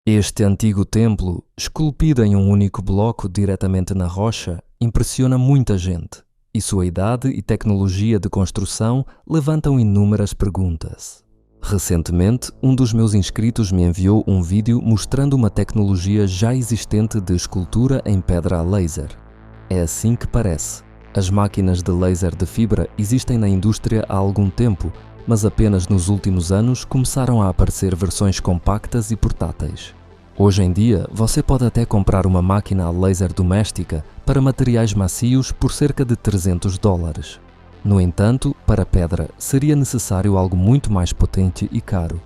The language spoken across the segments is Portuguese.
Este antigo templo, esculpido em um único bloco diretamente na rocha, impressiona muita gente, e sua idade e tecnologia de construção levantam inúmeras perguntas. Recentemente, um dos meus inscritos me enviou um vídeo mostrando uma tecnologia já existente de escultura em pedra a laser. É assim que parece. As máquinas de laser de fibra existem na indústria há algum tempo, mas apenas nos últimos anos começaram a aparecer versões compactas e portáteis. Hoje em dia, você pode até comprar uma máquina a laser doméstica para materiais macios por cerca de $300. No entanto, para pedra, seria necessário algo muito mais potente e caro.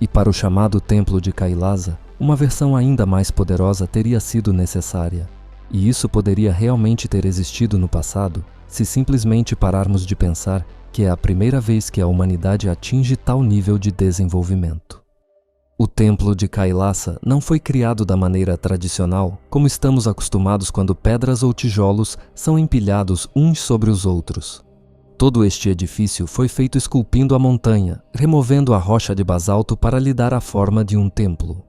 E para o chamado Templo de Kailasa, uma versão ainda mais poderosa teria sido necessária. E isso poderia realmente ter existido no passado, se simplesmente pararmos de pensar que é a primeira vez que a humanidade atinge tal nível de desenvolvimento. O Templo de Kailasa não foi criado da maneira tradicional, como estamos acostumados quando pedras ou tijolos são empilhados uns sobre os outros. Todo este edifício foi feito esculpindo a montanha, removendo a rocha de basalto para lhe dar a forma de um templo.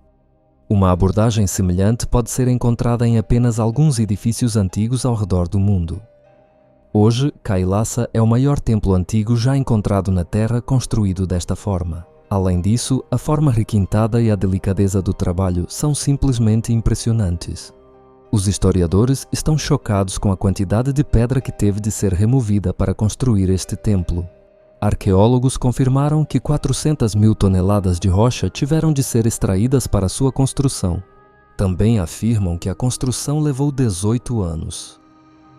Uma abordagem semelhante pode ser encontrada em apenas alguns edifícios antigos ao redor do mundo. Hoje, Kailasa é o maior templo antigo já encontrado na Terra construído desta forma. Além disso, a forma requintada e a delicadeza do trabalho são simplesmente impressionantes. Os historiadores estão chocados com a quantidade de pedra que teve de ser removida para construir este templo. Arqueólogos confirmaram que 400.000 toneladas de rocha tiveram de ser extraídas para sua construção. Também afirmam que a construção levou 18 anos.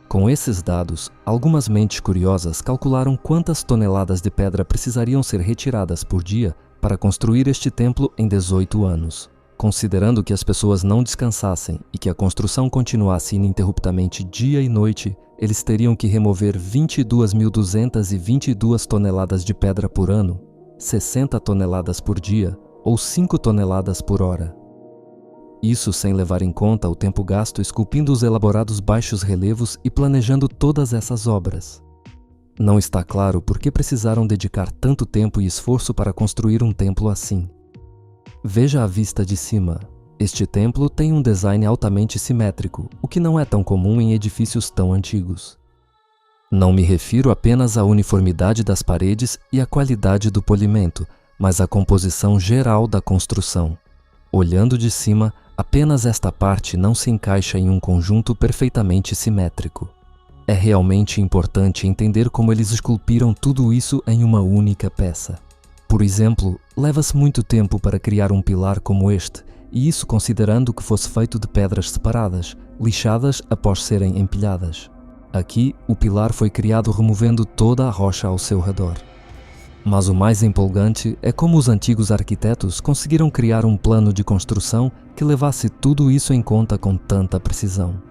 Com esses dados, algumas mentes curiosas calcularam quantas toneladas de pedra precisariam ser retiradas por dia para construir este templo em 18 anos. Considerando que as pessoas não descansassem e que a construção continuasse ininterruptamente dia e noite, eles teriam que remover 22.222 toneladas de pedra por ano, 60 toneladas por dia ou 5 toneladas por hora. Isso sem levar em conta o tempo gasto esculpindo os elaborados baixos relevos e planejando todas essas obras. Não está claro por que precisaram dedicar tanto tempo e esforço para construir um templo assim. Veja a vista de cima. Este templo tem um design altamente simétrico, o que não é tão comum em edifícios tão antigos. Não me refiro apenas à uniformidade das paredes e à qualidade do polimento, mas à composição geral da construção. Olhando de cima, apenas esta parte não se encaixa em um conjunto perfeitamente simétrico. É realmente importante entender como eles esculpiram tudo isso em uma única peça. Por exemplo, leva-se muito tempo para criar um pilar como este, e isso considerando que fosse feito de pedras separadas, lixadas após serem empilhadas. Aqui, o pilar foi criado removendo toda a rocha ao seu redor. Mas o mais empolgante é como os antigos arquitetos conseguiram criar um plano de construção que levasse tudo isso em conta com tanta precisão.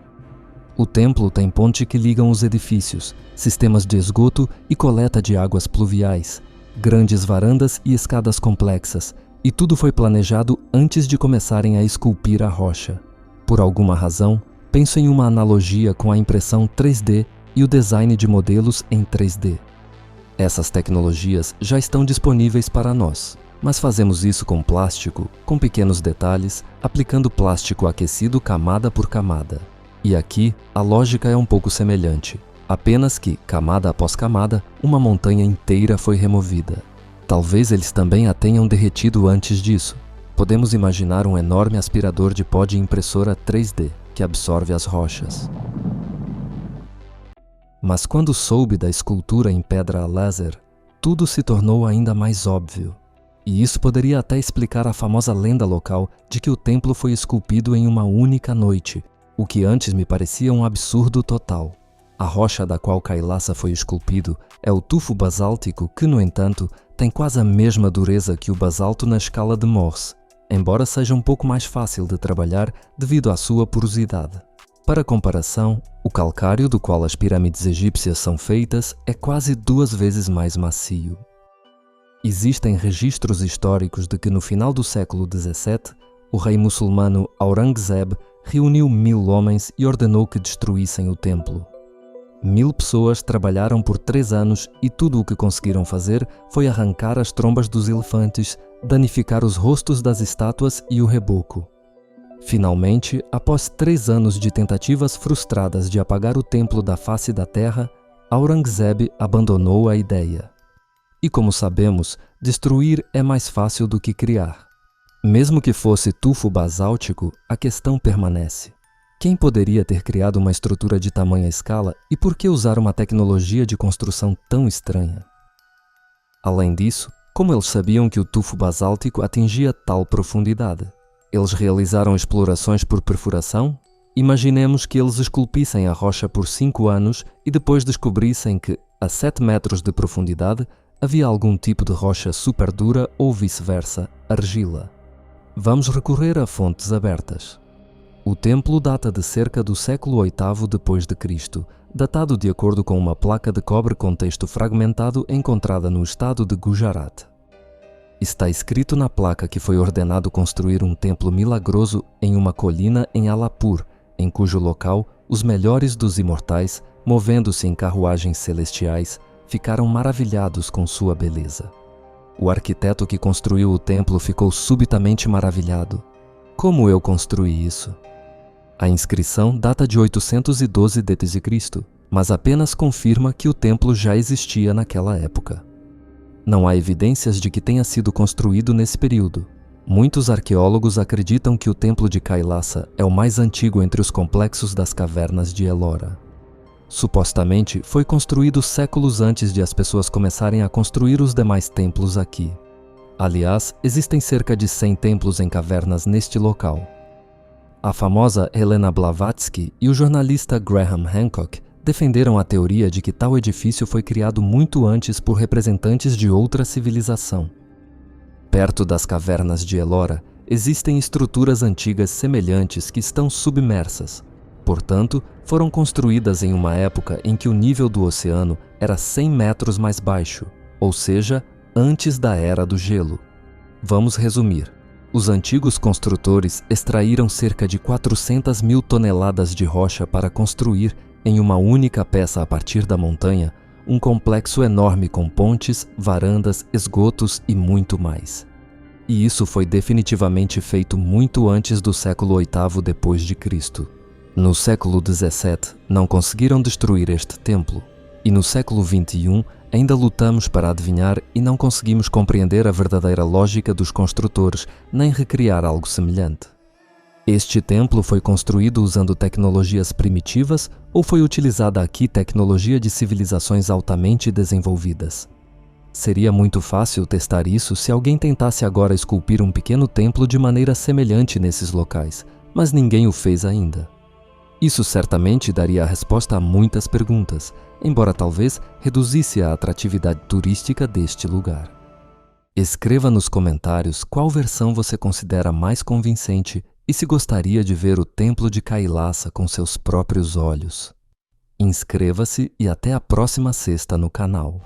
O templo tem pontes que ligam os edifícios, sistemas de esgoto e coleta de águas pluviais, grandes varandas e escadas complexas, e tudo foi planejado antes de começarem a esculpir a rocha. Por alguma razão, penso em uma analogia com a impressão 3D e o design de modelos em 3D. Essas tecnologias já estão disponíveis para nós, mas fazemos isso com plástico, com pequenos detalhes, aplicando plástico aquecido camada por camada. E aqui, a lógica é um pouco semelhante, apenas que, camada após camada, uma montanha inteira foi removida. Talvez eles também a tenham derretido antes disso. Podemos imaginar um enorme aspirador de pó de impressora 3D, que absorve as rochas. Mas quando soube da escultura em pedra a laser, tudo se tornou ainda mais óbvio. E isso poderia até explicar a famosa lenda local de que o templo foi esculpido em uma única noite, o que antes me parecia um absurdo total. A rocha da qual Kailasa foi esculpido é o tufo basáltico que, no entanto, tem quase a mesma dureza que o basalto na escala de Morse, embora seja um pouco mais fácil de trabalhar devido à sua porosidade. Para comparação, o calcário do qual as pirâmides egípcias são feitas é quase 2 vezes mais macio. Existem registros históricos de que no final do século XVII, o rei muçulmano Aurangzeb reuniu 1000 homens e ordenou que destruíssem o templo. 1000 pessoas trabalharam por 3 anos e tudo o que conseguiram fazer foi arrancar as trombas dos elefantes, danificar os rostos das estátuas e o reboco. Finalmente, após 3 anos de tentativas frustradas de apagar o templo da face da terra, Aurangzeb abandonou a ideia. E como sabemos, destruir é mais fácil do que criar. Mesmo que fosse tufo basáltico, a questão permanece. Quem poderia ter criado uma estrutura de tamanha escala e por que usar uma tecnologia de construção tão estranha? Além disso, como eles sabiam que o tufo basáltico atingia tal profundidade? Eles realizaram explorações por perfuração? Imaginemos que eles esculpissem a rocha por 5 anos e depois descobrissem que, a 7 metros de profundidade, havia algum tipo de rocha super dura ou vice-versa, argila. Vamos recorrer a fontes abertas. O templo data de cerca do século VIII d.C., datado de acordo com uma placa de cobre com texto fragmentado encontrada no estado de Gujarat. Está escrito na placa que foi ordenado construir um templo milagroso em uma colina em Alapur, em cujo local os melhores dos imortais, movendo-se em carruagens celestiais, ficaram maravilhados com sua beleza. O arquiteto que construiu o templo ficou subitamente maravilhado. Como eu construí isso? A inscrição data de 812 d.C., mas apenas confirma que o templo já existia naquela época. Não há evidências de que tenha sido construído nesse período. Muitos arqueólogos acreditam que o templo de Kailasa é o mais antigo entre os complexos das cavernas de Ellora. Supostamente foi construído séculos antes de as pessoas começarem a construir os demais templos aqui. Aliás, existem cerca de 100 templos em cavernas neste local. A famosa Helena Blavatsky e o jornalista Graham Hancock defenderam a teoria de que tal edifício foi criado muito antes por representantes de outra civilização. Perto das cavernas de Ellora, existem estruturas antigas semelhantes que estão submersas. Portanto, foram construídas em uma época em que o nível do oceano era 100 metros mais baixo, ou seja, antes da Era do Gelo. Vamos resumir. Os antigos construtores extraíram cerca de 400 mil toneladas de rocha para construir, em uma única peça a partir da montanha, um complexo enorme com pontes, varandas, esgotos e muito mais. E isso foi definitivamente feito muito antes do século VIII d.C. No século XVII, não conseguiram destruir este templo, e no século XXI ainda lutamos para adivinhar e não conseguimos compreender a verdadeira lógica dos construtores, nem recriar algo semelhante. Este templo foi construído usando tecnologias primitivas ou foi utilizada aqui tecnologia de civilizações altamente desenvolvidas? Seria muito fácil testar isso se alguém tentasse agora esculpir um pequeno templo de maneira semelhante nesses locais, mas ninguém o fez ainda. Isso certamente daria a resposta a muitas perguntas, embora talvez reduzisse a atratividade turística deste lugar. Escreva nos comentários qual versão você considera mais convincente e se gostaria de ver o Templo de Kailasa com seus próprios olhos. Inscreva-se e até a próxima sexta no canal.